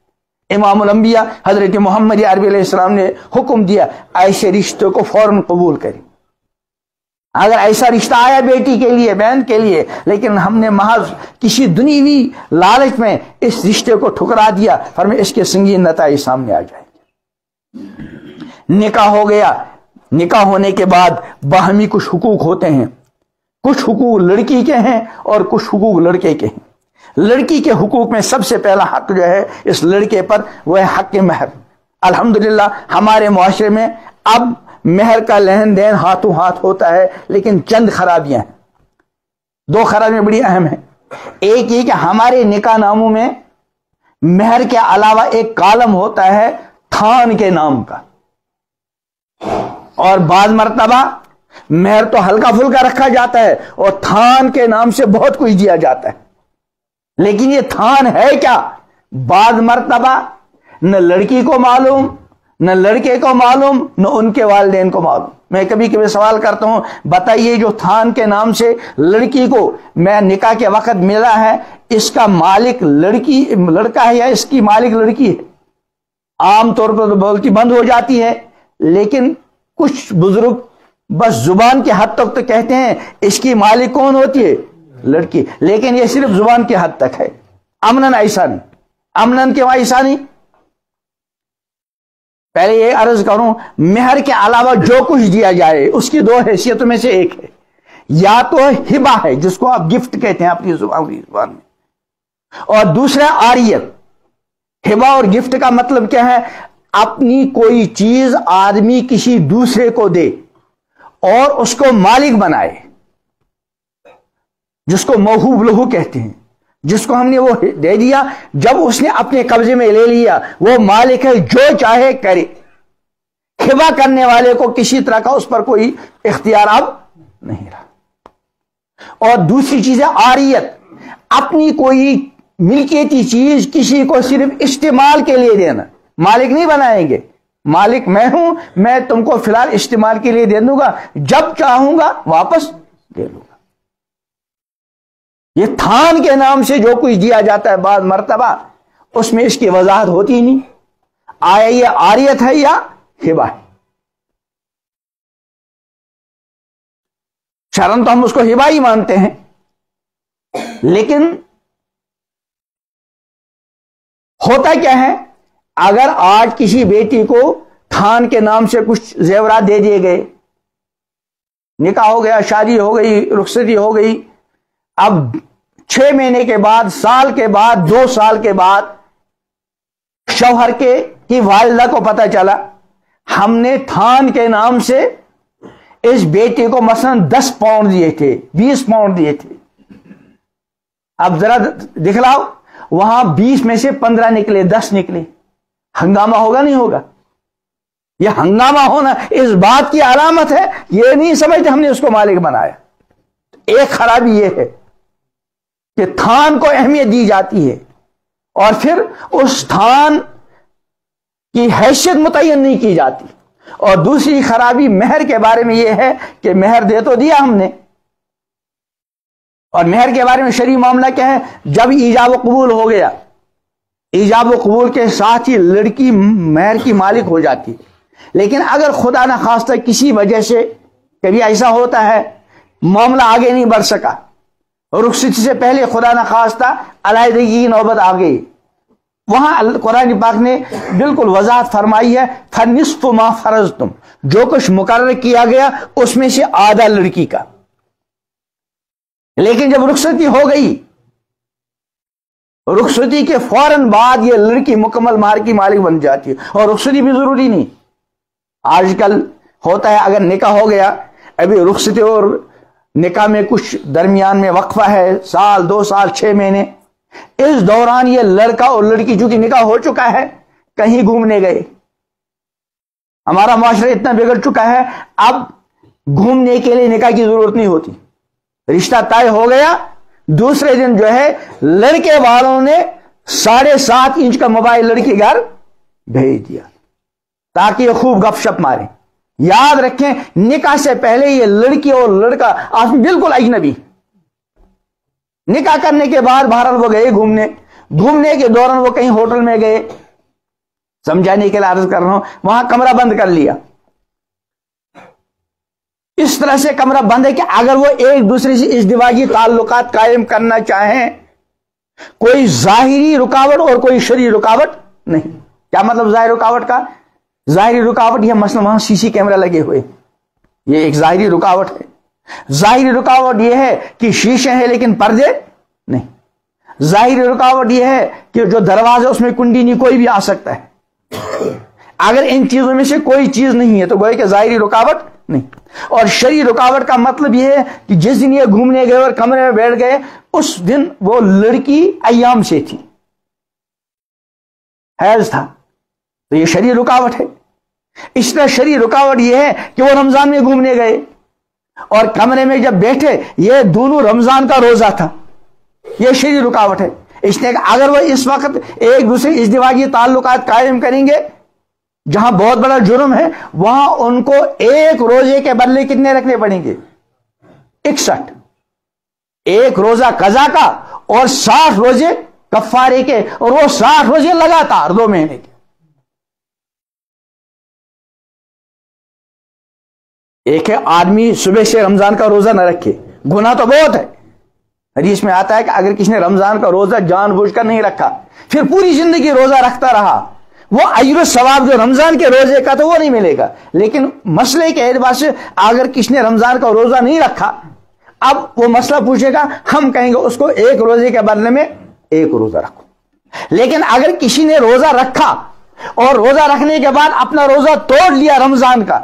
امام الانبیاء حضرت محمد عربی علیہ السلام نے حکم دیا ایسے رشتوں کو فوراً قبول کریں. اگر ایسا رشتہ آیا بیٹی کے لیے، بہن کے لیے، لیکن ہم نے محض کسی دنیوی لالچ میں اس رشتے کو ٹھکرا دیا، فرمایا اس کے سنگین نتائج سامنے آ جائیں گے. نکاح ہو گیا، نکاح ہونے کے بعد باہمی کچھ حقوق ہوتے ہیں، کچھ حقوق لڑکی کے ہیں اور کچھ حقوق لڑکے کے ہیں۔ لڑکی کے حقوق میں سب سے پہلا حق جو ہے اس لڑکے پر وہ ہے حق مہر۔ الحمدللہ ہمارے معاشرے میں اب مہر کا لین دین ہاتھوں ہاتھ ہوتا ہے، لیکن چند خرابیاں ہیں، دو خرابیاں بڑی اہم ہیں۔ ایک یہ کہ ہمارے نکاح ناموں میں مہر کے علاوہ ایک کالم ہوتا ہے تھان کے نام کا، اور بعض مرتبہ مہر تو ہلکا پھلکا رکھا جاتا ہے اور تھان کے نام سے بہت کچھ دیا جاتا ہے، لیکن یہ تھان ہے کیا بعض مرتبہ نہ لڑکی کو معلوم، نہ لڑکے کو معلوم، نہ ان کے والدین کو معلوم۔ میں کبھی کبھی سوال کرتا ہوں، بتائیے جو تھان کے نام سے لڑکی کو میں نکاح کے وقت ملا ہے، اس کا مالک لڑکا ہے یا اس کی مالک لڑکی ہے؟ عام طور پر تو بولتی بند ہو جاتی ہے، لیکن کچھ بزرگ بس زبان کے حد تک تو کہتے ہیں اس کی مالک کون ہوتی ہے؟ لڑکی، لیکن یہ صرف زبان کے حد تک ہے، امنن ایسا نہیں۔ امنن کیوں ایسا نہیں؟ پہلے یہ عرض کروں، مہر کے علاوہ جو کچھ دیا جائے اس کی دو حیثیتوں میں سے ایک ہے، یا تو ہبہ ہے جس کو آپ گفٹ کہتے ہیں اپنی زبان میں، اور دوسرا عاریت۔ ہبہ اور گفٹ کا مطلب کیا ہے؟ اپنی کوئی چیز آدمی کسی دوسرے کو دے اور اس کو مالک بنائے، جس کو موہوب لہو کہتے ہیں، جس کو ہم نے وہ دے دیا، جب اس نے اپنے قبضے میں لے لیا وہ مالک ہے، جو چاہے کرے۔ ہبہ کرنے والے کو کسی طرح کا اس پر کوئی اختیار اب نہیں رہا۔ اور دوسری چیز ہے عاریت، اپنی کوئی ملکیتی چیز کسی کو صرف استعمال کے لیے دینا، مالک نہیں بنائیں گے، مالک میں ہوں، میں تم کو فی الحال استعمال کے لیے دے دوں گا، جب چاہوں گا واپس دے لوں گا۔ یہ تھان کے نام سے جو کچھ دیا جاتا ہے بعض مرتبہ اس میں اس کی وضاحت ہوتی نہیں، آیا یہ عاریت ہے یا ہبہ ہے۔ شرعاً تو ہم اس کو ہبہ ہی مانتے ہیں، لیکن ہوتا کیا ہے، اگر آج کسی بیٹی کو تھان کے نام سے کچھ زیورات دے دیے گئے، نکاح ہو گیا، شادی ہو گئی، رخصتی ہو گئی، اب 6 مہینے کے بعد، سال کے بعد، 2 سال کے بعد شوہر کی والدہ کو پتہ چلا ہم نے تھان کے نام سے اس بیٹے کو مثلا 10 پاؤنڈ دیے تھے، 20 پاؤنڈ دیے تھے، اب ذرا دکھلاؤ، وہاں 20 میں سے 15 نکلے، 10 نکلے، ہنگامہ ہوگا نہیں ہوگا؟ یہ ہنگامہ ہونا اس بات کی علامت ہے، یہ نہیں سمجھتے ہم نے اس کو مالک بنایا۔ ایک خرابی یہ ہے کہ تھان کو اہمیت دی جاتی ہے اور پھر اس تھان کی حیثیت متعین نہیں کی جاتی، اور دوسری خرابی مہر کے بارے میں یہ ہے کہ مہر دے تو دیا ہم نے، اور مہر کے بارے میں شرعی معاملہ کیا ہے؟ جب ایجاب و قبول ہو گیا، ایجاب و قبول کے ساتھ ہی لڑکی مہر کی مالک ہو جاتی ہے، لیکن اگر خدا نہ خواستہ کسی وجہ سے کبھی ایسا ہوتا ہے معاملہ آگے نہیں بڑھ سکا، رخصتی سے پہلے خدا نہ خواستہ علیحدگی کی نوبت آ گئی، وہاں قرآن پاک نے بالکل وضاحت فرمائی ہے، فَنِصْفُ مَا فَرَضْتُمْ، جو کچھ مقرر کیا گیا اس میں سے آدھا لڑکی کا۔ لیکن جب رخصتی ہو گئی، رخصتی کے فوراً بعد یہ لڑکی مکمل مہر کی مالک بن جاتی ہے، اور رخصتی بھی ضروری نہیں۔ آج کل ہوتا ہے اگر نکاح ہو گیا، ابھی رخصتی اور نکاح میں کچھ درمیان میں وقفہ ہے، سال، 2 سال، 6 مہینے، اس دوران یہ لڑکا اور لڑکی چونکہ نکاح ہو چکا ہے کہیں گھومنے گئے۔ ہمارا معاشرہ اتنا بگڑ چکا ہے، اب گھومنے کے لیے نکاح کی ضرورت نہیں ہوتی، رشتہ طے ہو گیا، دوسرے دن جو ہے لڑکے والوں نے 7.5 انچ کا موبائل لڑکی گھر بھیج دیا تاکہ یہ خوب گپ شپ مارے۔ یاد رکھیں نکاح سے پہلے یہ لڑکی اور لڑکا آپ بالکل اجنبی، نکاح کرنے کے بعد بہرحال وہ گئے گھومنے کے دوران وہ کہیں ہوٹل میں گئے، سمجھانے کے لیے عرض کر رہا ہوں، وہاں کمرہ بند کر لیا، اس طرح سے کمرہ بند ہے کہ اگر وہ ایک دوسرے سے ازدواجی تعلقات قائم کرنا چاہیں، کوئی ظاہری رکاوٹ اور کوئی شرعی رکاوٹ نہیں۔ کیا مطلب ظاہری رکاوٹ کا؟ ظاہری رکاوٹ یہ مثلا وہاں سی سی کیمرہ لگے ہوئے، یہ ایک ظاہری رکاوٹ ہے. ظاہری رکاوٹ یہ ہے کہ شیشے ہیں لیکن پردے نہیں. ظاہری رکاوٹ یہ ہے کہ جو دروازہ اس میں کنڈی نہیں، کوئی بھی آ سکتا ہے. اگر ان چیزوں میں سے کوئی چیز نہیں ہے تو گویا کہ ظاہری رکاوٹ نہیں. اور شرعی رکاوٹ کا مطلب یہ ہے کہ جس دن یہ گھومنے گئے اور کمرے میں بیٹھ گئے اس دن وہ لڑکی ایام سے تھی، حیض تھا، تو یہ شرعی رکاوٹ ہے. اس طرح شرعی رکاوٹ یہ ہے کہ وہ رمضان میں گھومنے گئے اور کمرے میں جب بیٹھے یہ دونوں رمضان کا روزہ تھا، یہ شرعی رکاوٹ ہے. اس لیے اگر وہ اس وقت ایک دوسرے ازدواجی تعلقات قائم کریں گے جہاں بہت بڑا جرم ہے، وہاں ان کو ایک روزے کے بدلے کتنے رکھنے پڑیں گے؟ 61. ایک روزہ قضا کا اور 60 روزے کفارے کے، اور وہ 60 روزے لگاتار 2 مہینے کے. ایک ہے آدمی صبح سے رمضان کا روزہ نہ رکھے، گناہ تو بہت ہے. حدیث میں آتا ہے کہ اگر کسی نے رمضان کا روزہ جان بوجھ کر نہیں رکھا پھر پوری زندگی روزہ رکھتا رہا، وہ اجر و ثواب جو رمضان کے روزے کا تو وہ نہیں ملے گا. لیکن مسئلے کے اعتبار سے اگر کسی نے رمضان کا روزہ نہیں رکھا، اب وہ مسئلہ پوچھے گا، ہم کہیں گے اس کو ایک روزے کے بدلے میں ایک روزہ رکھو. لیکن اگر کسی نے روزہ رکھا اور روزہ رکھنے کے بعد اپنا روزہ توڑ لیا رمضان کا،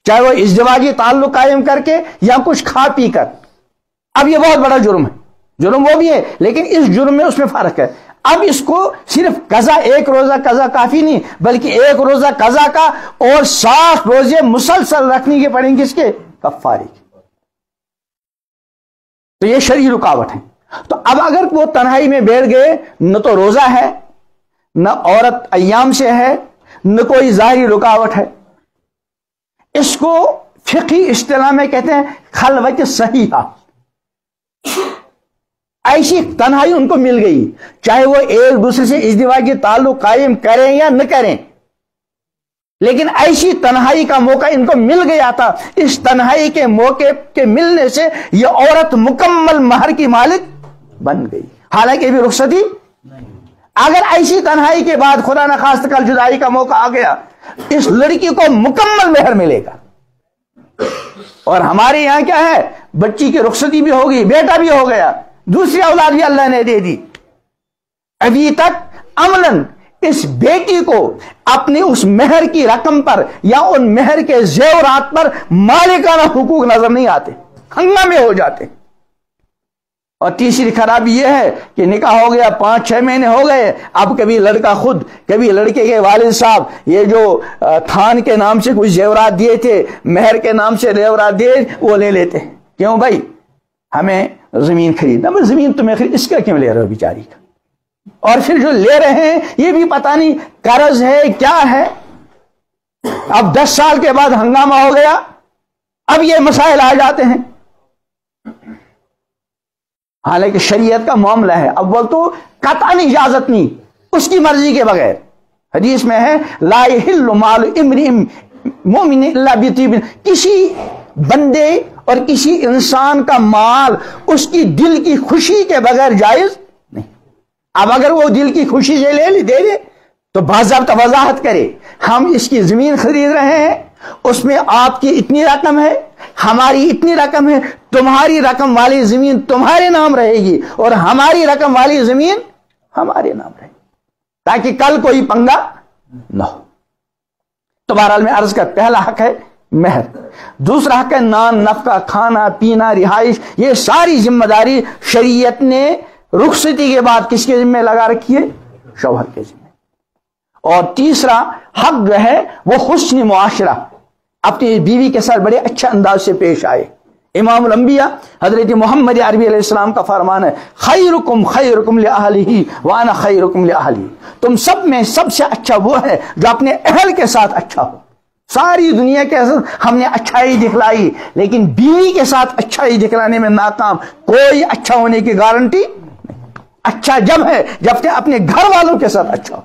چاہے وہ ازدواجی تعلق قائم کر کے یا کچھ کھا پی کر، اب یہ بہت بڑا جرم ہے. جرم وہ بھی ہے لیکن اس جرم میں اس میں فرق ہے. اب اس کو صرف قضا، ایک روزہ قضا کافی نہیں بلکہ ایک روزہ قضا کا اور 60 روزے مسلسل رکھنے کے پڑیں گے اس کے کفارے کی. تو یہ شرعی رکاوٹ ہے. تو اب اگر وہ تنہائی میں بیٹھ گئے، نہ تو روزہ ہے، نہ عورت ایام سے ہے، نہ کوئی ظاہری رکاوٹ ہے، اس کو فقہی اصطلاح میں کہتے ہیں خلوت صحیحہ. ایسی تنہائی ان کو مل گئی، چاہے وہ ایک دوسرے سے ازدواجی تعلق قائم کریں یا نہ کریں، لیکن ایسی تنہائی کا موقع ان کو مل گیا تھا. اس تنہائی کے موقع کے ملنے سے یہ عورت مکمل مہر کی مالک بن گئی، حالانکہ بھی رخصتی. اگر ایسی تنہائی کے بعد خدا نخواستہ کل جدائی کا موقع آ گیا، اس لڑکی کو مکمل مہر ملے گا. اور ہمارے یہاں کیا ہے، بچی کی رخصتی بھی ہوگی، بیٹا بھی ہو گیا، دوسری اولاد بھی اللہ نے دے دی، ابھی تک عملاً اس بیٹی کو اپنی اس مہر کی رقم پر یا ان مہر کے زیورات پر مالکانہ حقوق نظر نہیں آتے، ہنگامے ہو جاتے. اور تیسری خرابی یہ ہے کہ نکاح ہو گیا، 5-6 مہینے ہو گئے، اب کبھی لڑکا خود، کبھی لڑکے کے والد صاحب یہ جو تھان کے نام سے کچھ زیورات دیے تھے، مہر کے نام سے زیورات دیے، وہ لے لیتے. کیوں بھائی؟ ہمیں زمین خریدنا. میں زمین تمہیں خرید، اس کا کیوں لے رہے ہو بیچاری کا؟ اور پھر جو لے رہے ہیں یہ بھی پتہ نہیں قرض ہے کیا ہے. اب 10 سال کے بعد ہنگامہ ہو گیا، اب یہ مسائل آ جاتے ہیں. حالانکہ شریعت کا معاملہ ہے، اول تو قطعاً اجازت نہیں، اس کی مرضی کے بغیر. حدیث میں ہے لا یحل مال امرئ مؤمن الا بطیب، کسی بندے اور کسی انسان کا مال اس کی دل کی خوشی کے بغیر جائز نہیں. اب اگر وہ دل کی خوشی سے دے دے تو باضابطہ وضاحت کرے، ہم اس کی زمین خرید رہے ہیں، اس میں آپ کی اتنی رقم ہے، ہماری اتنی رقم ہے، تمہاری رقم والی زمین تمہارے نام رہے گی اور ہماری رقم والی زمین ہمارے نام رہے گی، تاکہ کل کوئی پنگا نہ ہو. تو بہرحال میں عرض کا پہلا حق ہے مہر، دوسرا حق ہے نان نفقہ، کھانا پینا، رہائش. یہ ساری ذمہ داری شریعت نے رخصتی کے بعد کس کے ذمہ لگا رکھی ہے؟ شوہر کے ذمہ. اور تیسرا حق جو ہے وہ حسن معاشرہ، اپنی بیوی کے ساتھ بڑے اچھے انداز سے پیش آئے. امام الانبیاء حضرت محمد عربی علیہ السلام کا فرمان ہے خیرکم خیرکم لأہلہ وانا خیرکم لأہلی. تم سب میں سب سے اچھا وہ ہے جو اپنے اہل کے ساتھ اچھا ہو. ساری دنیا کے ساتھ ہم نے اچھائی دکھلائی لیکن بیوی کے ساتھ اچھائی دکھلانے میں ناکام. کوئی اچھا ہونے کی گارنٹی نہیں. اچھا جب ہے جب کہ اپنے گھر والوں کے ساتھ اچھا ہو.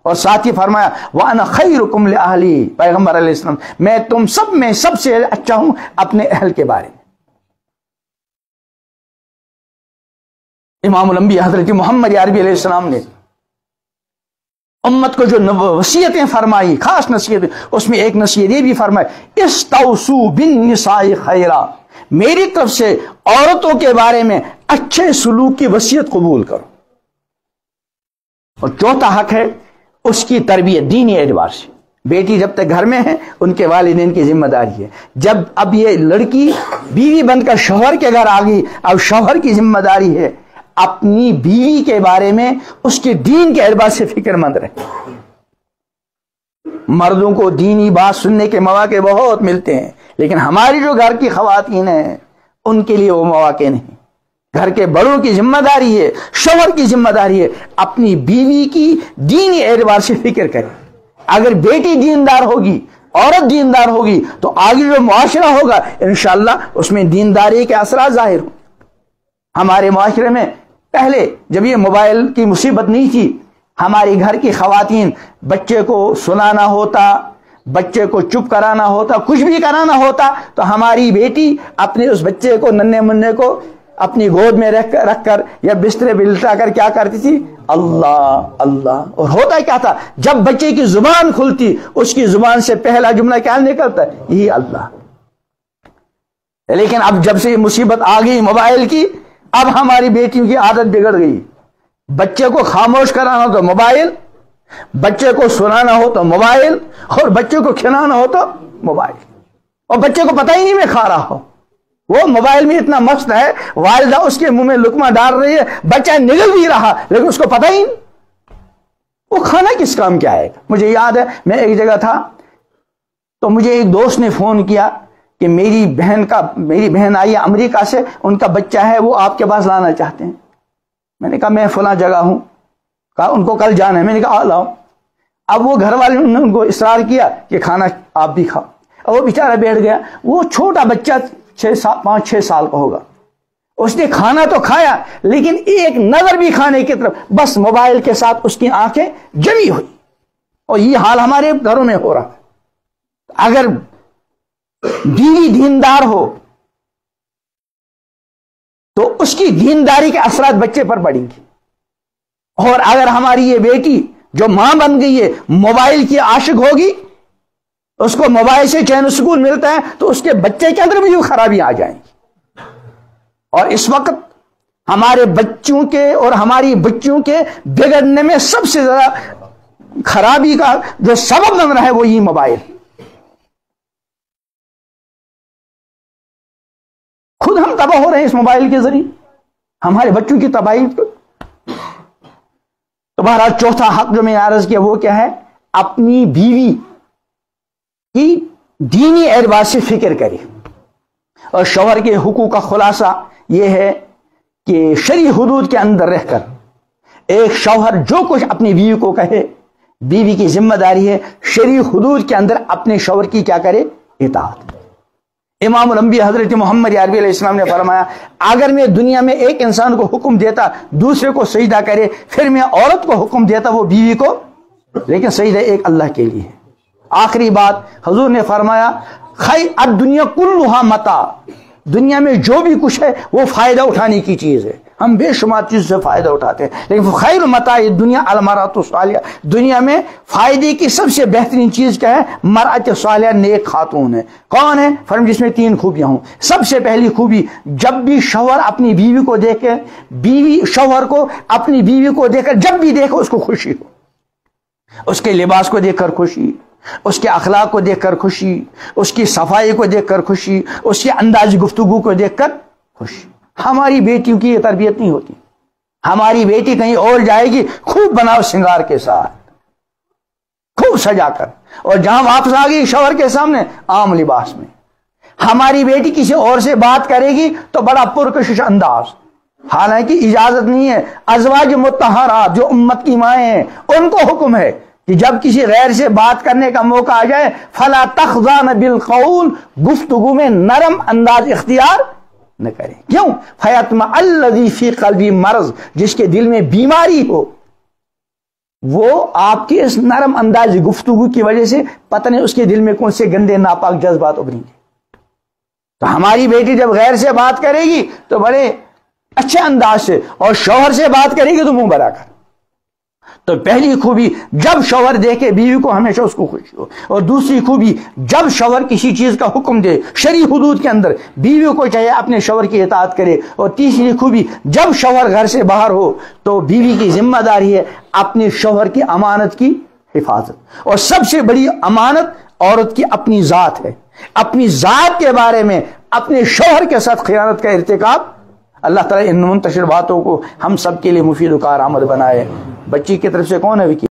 اور ساتھ ہی فرمایا وَأَنَا خَيْرُكُمْ لِأَهْلِي، پیغمبر علیہ السلام میں تم سب میں سب سے اچھا ہوں اپنے اہل کے بارے میں. امام الانبیاء حضرت محمد عربی علیہ السلام نے امت کو جو وصیتیں فرمائی، خاص نصیحتیں، اس میں ایک نصیحت یہ بھی فرمائی استوصوا بالنساء خیرا، میری طرف سے عورتوں کے بارے میں اچھے سلوک کی وصیت قبول کرو۔ اور چوتھا حق ہے اس کی تربیت دینی اعتبار سے۔ بیٹی جب تک گھر میں ہے ان کے والدین کی ذمہ داری ہے، جب اب یہ لڑکی بیوی بن کر شوہر کے گھر آ گئی، اب شوہر کی ذمہ داری ہے اپنی بیوی کے بارے میں اس کے دین کے اعتبار سے فکر مند رہے۔ مردوں کو دینی بات سننے کے مواقع بہت ملتے ہیں، لیکن ہماری جو گھر کی خواتین ہیں ان کے لیے وہ مواقع نہیں۔ گھر کے بڑوں کی ذمہ داری ہے، شوہر کی ذمہ داری ہے اپنی بیوی کی دینی اعتبار سے فکر کرے۔ اگر بیٹی دیندار ہوگی، عورت دیندار ہوگی، تو آگے جو معاشرہ ہوگا انشاءاللہ اس میں دینداری کے اثرات ظاہر ہوں۔ ہمارے معاشرے میں پہلے جب یہ موبائل کی مصیبت نہیں تھی، ہماری گھر کی خواتین بچے کو سنانا ہوتا، بچے کو چپ کرانا ہوتا، کچھ بھی کرانا ہوتا، تو ہماری بیٹی اپنے اس بچے کو ننھے منھے کو اپنی گود میں رکھ کر یا بسترے پہ لٹا کر کیا کرتی تھی؟ اللہ اللہ۔ اور ہوتا کیا تھا؟ جب بچے کی زبان کھلتی اس کی زبان سے پہلا جملہ کیا نکلتا ہے؟ یہی اللہ۔ لیکن اب جب سے یہ مصیبت آ گئی موبائل کی، اب ہماری بیٹیوں کی عادت بگڑ گئی۔ بچے کو خاموش کرانا ہو تو موبائل، بچے کو سنانا ہو تو موبائل، اور بچے کو کھلانا ہو تو موبائل، اور بچے کو پتہ ہی نہیں میں کھا رہا ہوں، وہ موبائل میں اتنا مست ہے، والدہ اس کے منہ میں لقمہ ڈال رہی ہے، بچہ نگل بھی رہا لیکن اس کو پتہ ہی نہیں وہ کھانا کس کام کیا آئے گا۔ مجھے یاد ہے میں ایک جگہ تھا تو مجھے ایک دوست نے فون کیا کہ میری بہن آئی ہے امریکہ سے، ان کا بچہ ہے، وہ آپ کے پاس لانا چاہتے ہیں۔ میں نے کہا میں فلاں جگہ ہوں، کہا ان کو کل جانا ہے۔ میں نے کہا لاؤ۔ اب وہ گھر والے نے ان کو اصرار کیا کہ کھانا آپ بھی کھاؤ، اور وہ بیچارہ بیٹھ گیا۔ وہ چھوٹا بچہ 5-6 سال کا ہوگا، اس نے کھانا تو کھایا لیکن ایک نظر بھی کھانے کی طرف، بس موبائل کے ساتھ اس کی آنکھیں جمی ہوئی۔ اور یہ حال ہمارے گھروں میں ہو رہا ہے۔ اگر بیوی دیندار ہو تو اس کی دینداری کے اثرات بچے پر پڑیں گے، اور اگر ہماری یہ بیٹی جو ماں بن گئی ہے موبائل کی عاشق ہوگی، اس کو موبائل سے چین سکون ملتا ہے، تو اس کے بچے کے اندر بھی وہ خرابیاں آ جائیں گی۔ اور اس وقت ہمارے بچوں کے اور ہماری بچیوں کے بگڑنے میں سب سے زیادہ خرابی کا جو سبب بن رہا ہے وہ یہ موبائل۔ خود ہم تباہ ہو رہے ہیں اس موبائل کے ذریعے، ہمارے بچوں کی تباہی۔ تو بہرحال چوتھا حق جو میں نے عرض کیا وہ کیا ہے؟ اپنی بیوی کی دینی اعتبار سے فکر کرے۔ اور شوہر کے حقوق کا خلاصہ یہ ہے کہ شرعی حدود کے اندر رہ کر ایک شوہر جو کچھ اپنی بیوی کو کہے، بیوی کی ذمہ داری ہے شرعی حدود کے اندر اپنے شوہر کی کیا کرے؟ اطاعت۔ امام الانبیاء حضرت محمد عربی علیہ السلام نے فرمایا اگر میں دنیا میں ایک انسان کو حکم دیتا دوسرے کو سجدہ کرے، پھر میں عورت کو حکم دیتا وہ بیوی کو، لیکن سجدہ ایک اللہ کے لیے ہے۔ آخری بات حضور نے فرمایا خیر الدنیا کلھا متاع، دنیا میں جو بھی کچھ ہے وہ فائدہ اٹھانے کی چیز ہے، ہم بے شمار چیز سے فائدہ اٹھاتے ہیں، لیکن خیر متاع دنیا المرأۃ الصالحہ، دنیا میں فائدے کی سب سے بہترین چیز کیا ہے؟ مرأۃ صالحہ، نیک خاتون ہے۔ کون ہے؟ فرمایا جس میں 3 خوبیاں ہوں۔ سب سے پہلی خوبی، جب بھی شوہر اپنی بیوی کو دیکھے، بیوی شوہر کو اپنی بیوی کو دیکھ کر جب بھی دیکھو اس کو خوشی ہو، اس کے لباس کو دیکھ کر خوشی، اس کے اخلاق کو دیکھ کر خوشی، اس کی صفائی کو دیکھ کر خوشی، اس کے انداز گفتگو کو دیکھ کر خوشی۔ ہماری بیٹیوں کی یہ تربیت نہیں ہوتی۔ ہماری بیٹی کہیں اور جائے گی خوب بناؤ سنگار کے ساتھ، خوب سجا کر، اور جہاں واپس آ گئی شوہر کے سامنے عام لباس میں۔ ہماری بیٹی کسی اور سے بات کرے گی تو بڑا پرکشش انداز، حالانکہ اجازت نہیں ہے۔ ازواج مطہرات جو امت کی مائیں ہیں ان کو حکم ہے کہ جب کسی غیر سے بات کرنے کا موقع آ جائے فلا تخضعن بالقول، گفتگو میں نرم انداز اختیار نہ کریں۔ کیوں؟ فیطمع الذی فی قلبی مرض، جس کے دل میں بیماری ہو وہ آپ کی اس نرم انداز گفتگو کی وجہ سے پتہ نہیں اس کے دل میں کون سے گندے ناپاک جذبات ابھریں گے۔ تو ہماری بیٹی جب غیر سے بات کرے گی تو بڑے اچھے انداز سے، اور شوہر سے بات کرے گی تو منہ بھرا کر۔ تو پہلی خوبی جب شوہر دیکھے بیوی کو ہمیشہ اس کو خوشی ہو، اور دوسری خوبی جب شوہر کسی چیز کا حکم دے شرعی حدود کے اندر بیوی کو چاہے اپنے شوہر کی اطاعت کرے، اور تیسری خوبی جب شوہر گھر سے باہر ہو تو بیوی کی ذمہ داری ہے اپنے شوہر کی امانت کی حفاظت، اور سب سے بڑی امانت عورت کی اپنی ذات ہے، اپنی ذات کے بارے میں اپنے شوہر کے ساتھ خیانت کا ارتکاب۔ اللہ تعالیٰ ان منتشر باتوں کو ہم سب کے لیے مفید و کارآمد بنائے۔ بچی کی طرف سے کون ہے وکی؟